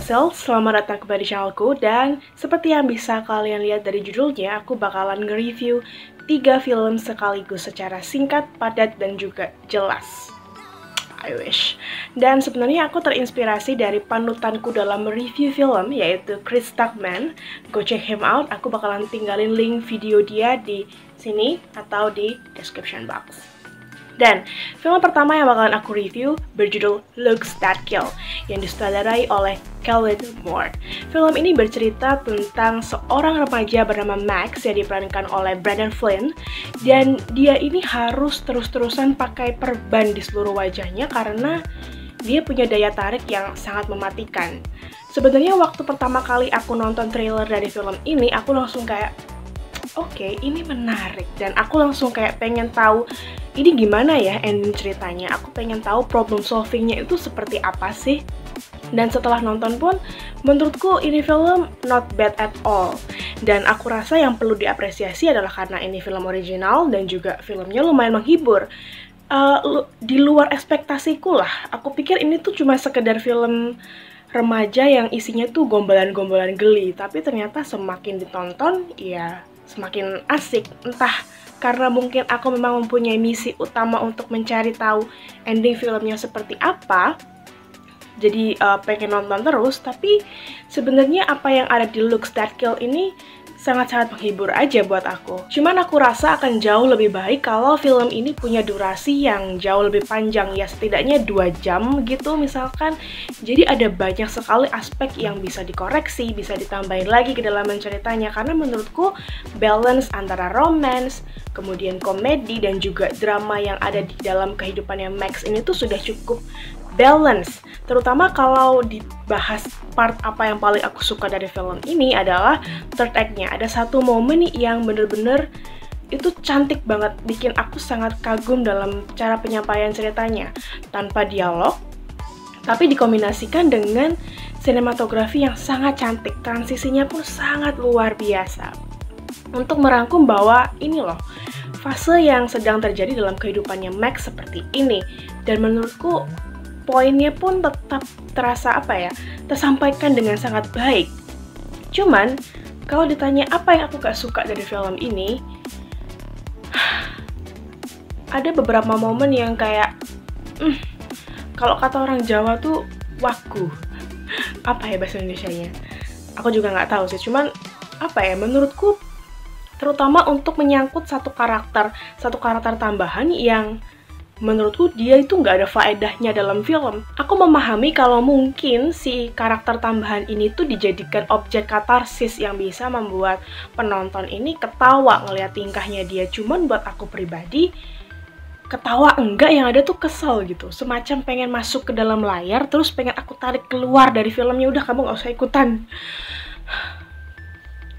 Annyeonghaseyo, selamat datang kembali di channelku. Dan seperti yang bisa kalian lihat dari judulnya, aku bakalan nge-review 3 film sekaligus secara singkat, padat, dan juga jelas. I wish. Dan sebenarnya aku terinspirasi dari panutanku dalam mereview film, yaitu Chris Stuckman. Go check him out, aku bakalan tinggalin link video dia di sini atau di description box. Dan film pertama yang bakalan aku review berjudul Looks That Kill, yang disutradarai oleh Khalid Moore. Film ini bercerita tentang seorang remaja bernama Max yang diperankan oleh Brandon Flynn, dan dia ini harus terus-terusan pakai perban di seluruh wajahnya karena dia punya daya tarik yang sangat mematikan. Sebenarnya waktu pertama kali aku nonton trailer dari film ini, aku langsung kayak, oke, ini menarik, dan aku langsung kayak pengen tahu ini gimana ya ending ceritanya. Aku pengen tahu problem solvingnya itu seperti apa sih. Dan setelah nonton pun, menurutku ini film not bad at all. Dan aku rasa yang perlu diapresiasi adalah karena ini film original dan juga filmnya lumayan menghibur. Di luar ekspektasiku lah. Aku pikir ini tuh cuma sekedar film remaja yang isinya tuh gombalan-gombalan geli. Tapi ternyata semakin ditonton, ya semakin asik. Entah karena mungkin aku memang mempunyai misi utama untuk mencari tahu ending filmnya seperti apa, jadi pengen nonton terus. Tapi sebenarnya apa yang ada di Looks That Kill ini sangat-sangat menghibur aja buat aku. Cuman aku rasa akan jauh lebih baik kalau film ini punya durasi yang jauh lebih panjang, ya setidaknya 2 jam gitu misalkan. Jadi ada banyak sekali aspek yang bisa dikoreksi, bisa ditambahin lagi ke dalam ceritanya, karena menurutku balance antara romance, kemudian komedi, dan juga drama yang ada di dalam kehidupannya Max ini tuh sudah cukup balance. Terutama kalau dibahas part apa yang paling aku suka dari film ini adalah third act-nya. Ada satu momen yang bener-bener itu cantik banget, bikin aku sangat kagum dalam cara penyampaian ceritanya. Tanpa dialog, tapi dikombinasikan dengan sinematografi yang sangat cantik. Transisinya pun sangat luar biasa. Untuk merangkum bahwa ini loh, fase yang sedang terjadi dalam kehidupannya Max seperti ini. Dan menurutku poinnya pun tetap terasa tersampaikan dengan sangat baik. Cuman, kalau ditanya apa yang aku gak suka dari film ini, ada beberapa momen yang kayak, kalau kata orang Jawa tuh, waku. Apa ya bahasa Indonesianya? Aku juga gak tahu sih, cuman menurutku, terutama untuk menyangkut satu karakter tambahan yang menurutku dia itu nggak ada faedahnya dalam film. Aku memahami kalau mungkin si karakter tambahan ini tuh dijadikan objek katarsis yang bisa membuat penonton ini ketawa ngeliat tingkahnya dia. Cuman buat aku pribadi, ketawa enggak, yang ada tuh kesel gitu. Semacam pengen masuk ke dalam layar, terus pengen aku tarik keluar dari filmnya. Udah, kamu nggak usah ikutan.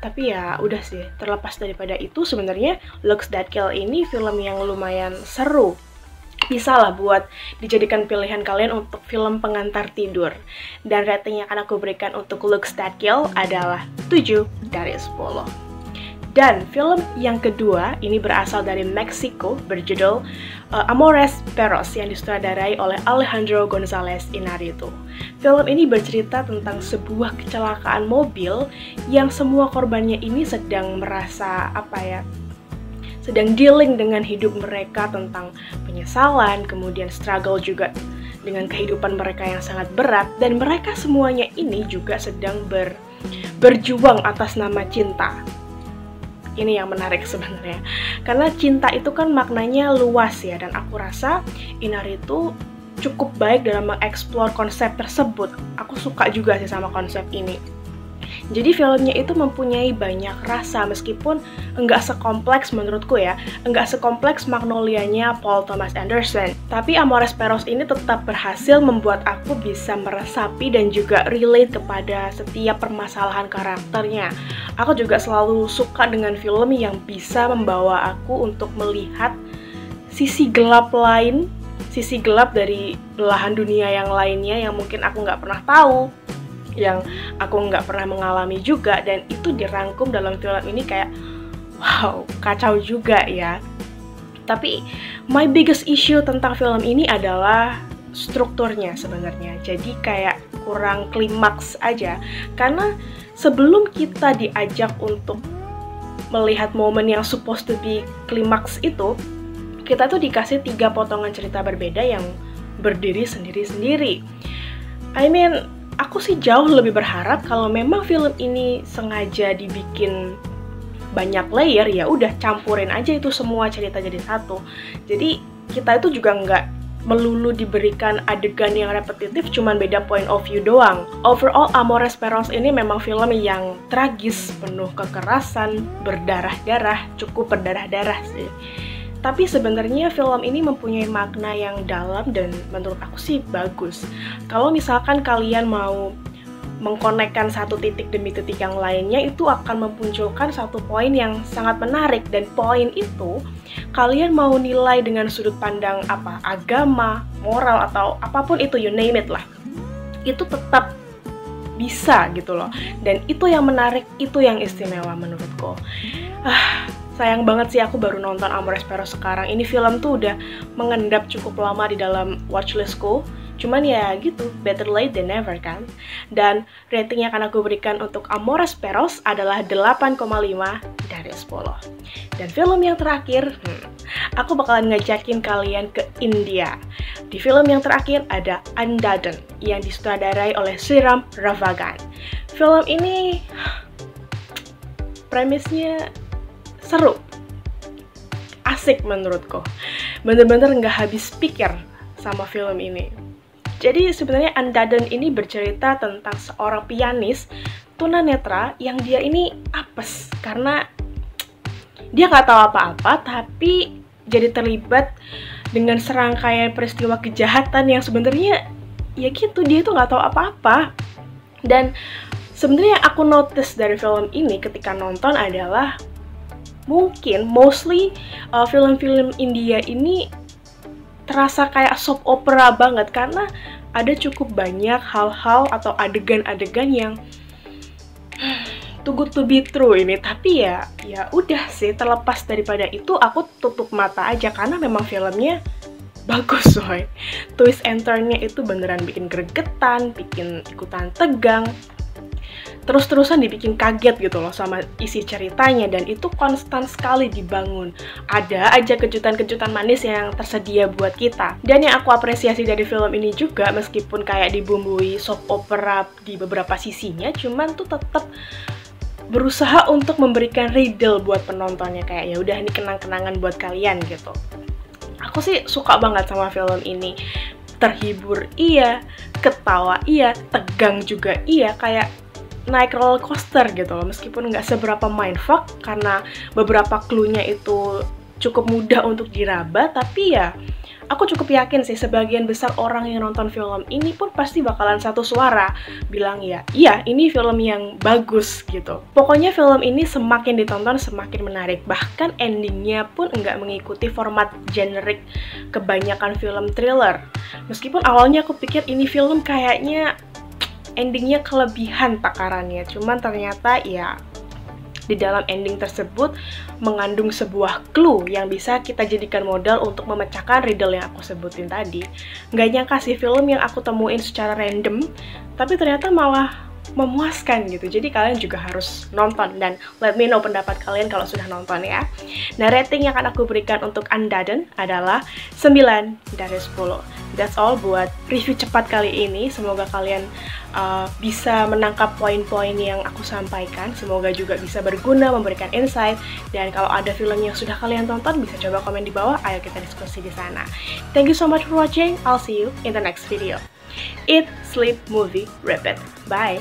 Tapi ya udah sih, terlepas daripada itu, sebenarnya Looks That Kill ini film yang lumayan seru. Bisa lah buat dijadikan pilihan kalian untuk film pengantar tidur. Dan rating yang akan aku berikan untuk Looks That Kill adalah 7 dari 10. Dan film yang kedua ini berasal dari Meksiko, berjudul Amores Perros, yang disutradarai oleh Alejandro González Iñárritu. Film ini bercerita tentang sebuah kecelakaan mobil yang semua korbannya ini sedang merasa sedang dealing dengan hidup mereka, tentang penyesalan, kemudian struggle juga dengan kehidupan mereka yang sangat berat, dan mereka semuanya ini juga sedang berjuang atas nama cinta. Ini yang menarik sebenarnya, karena cinta itu kan maknanya luas ya, dan aku rasa Iñárritu cukup baik dalam mengeksplor konsep tersebut. Aku suka juga sih sama konsep ini. Jadi filmnya itu mempunyai banyak rasa, meskipun enggak sekompleks menurutku ya, enggak sekompleks Magnolia-nya Paul Thomas Anderson. Tapi Amores Perros ini tetap berhasil membuat aku bisa meresapi dan juga relate kepada setiap permasalahan karakternya. Aku juga selalu suka dengan film yang bisa membawa aku untuk melihat sisi gelap lain, sisi gelap dari belahan dunia yang lainnya yang mungkin aku nggak pernah tahu, yang aku nggak pernah mengalami juga, dan itu dirangkum dalam film ini kayak wow, kacau juga ya. Tapi my biggest issue tentang film ini adalah strukturnya sebenarnya. Jadi kayak kurang klimaks aja. Karena sebelum kita diajak untuk melihat momen yang supposed to be klimaks itu, kita tuh dikasih 3 potongan cerita berbeda yang berdiri sendiri-sendiri. I mean, aku sih jauh lebih berharap kalau memang film ini sengaja dibikin banyak layer, ya udah campurin aja itu semua cerita jadi satu. Jadi kita itu juga nggak melulu diberikan adegan yang repetitif, cuman beda point of view doang. Overall, Amores Perros ini memang film yang tragis, penuh kekerasan, berdarah-darah, cukup berdarah-darah sih. Tapi sebenarnya film ini mempunyai makna yang dalam dan menurut aku sih bagus. Kalau misalkan kalian mau mengkonekkan satu titik demi titik yang lainnya, itu akan memunculkan satu poin yang sangat menarik. Dan poin itu, kalian mau nilai dengan sudut pandang apa, agama, moral, atau apapun itu, you name it lah, itu tetap bisa gitu loh. Dan itu yang menarik, itu yang istimewa menurutku. Sayang banget sih aku baru nonton Amores Perros sekarang. Ini film tuh udah mengendap cukup lama di dalam watchlistku. Cuman ya gitu, better late than never kan. Dan rating yang akan aku berikan untuk Amores Perros adalah 8,5 dari 10. Dan film yang terakhir, aku bakalan ngajakin kalian ke India. Di film yang terakhir ada Andhadan yang disutradarai oleh Sriram Ravagan. Film ini premisnya seru, asik menurutku. Bener-bener nggak habis pikir sama film ini. Jadi sebenarnya Andhadan ini bercerita tentang seorang pianis tunanetra yang dia ini apes karena dia nggak tahu apa-apa, tapi jadi terlibat dengan serangkaian peristiwa kejahatan yang sebenarnya ya gitu, dia itu nggak tahu apa-apa. Dan sebenarnya yang aku notice dari film ini ketika nonton adalah mungkin mostly film-film India ini terasa kayak soap opera banget karena ada cukup banyak hal-hal atau adegan-adegan yang too good to be true ini. Tapi ya udah sih, terlepas daripada itu aku tutup mata aja karena memang filmnya bagus coy. Twist and turn-nya itu beneran bikin gregetan, bikin ikutan tegang, terus-terusan dibikin kaget gitu loh sama isi ceritanya, dan itu konstan sekali dibangun. Ada aja kejutan-kejutan manis yang tersedia buat kita. Dan yang aku apresiasi dari film ini juga, meskipun kayak dibumbui soap opera di beberapa sisinya, cuman tuh tetap berusaha untuk memberikan riddle buat penontonnya, kayak ya udah ini kenang-kenangan buat kalian gitu. Aku sih suka banget sama film ini. Terhibur iya, ketawa iya, tegang juga iya, kayak naik roller coaster gitu loh, meskipun nggak seberapa mindfuck karena beberapa clue-nya itu cukup mudah untuk diraba, tapi ya aku cukup yakin sih sebagian besar orang yang nonton film ini pun pasti bakalan satu suara bilang ya, iya ini film yang bagus gitu. Pokoknya film ini semakin ditonton semakin menarik, bahkan endingnya pun nggak mengikuti format generik kebanyakan film thriller. Meskipun awalnya aku pikir ini film kayaknya endingnya kelebihan takarannya, cuman ternyata ya di dalam ending tersebut mengandung sebuah clue yang bisa kita jadikan modal untuk memecahkan riddle yang aku sebutin tadi. Nggak nyangka sih film yang aku temuin secara random, tapi ternyata malah memuaskan gitu. Jadi kalian juga harus nonton dan let me know pendapat kalian kalau sudah nonton ya. Nah, rating yang akan aku berikan untuk Andhadan adalah 9 dari 10. That's all buat review cepat kali ini. Semoga kalian bisa menangkap poin-poin yang aku sampaikan. Semoga juga bisa berguna, memberikan insight. Dan kalau ada film yang sudah kalian tonton, bisa coba komen di bawah. Ayo kita diskusi di sana. Thank you so much for watching. I'll see you in the next video. Eat, sleep, movie, repeat. Bye!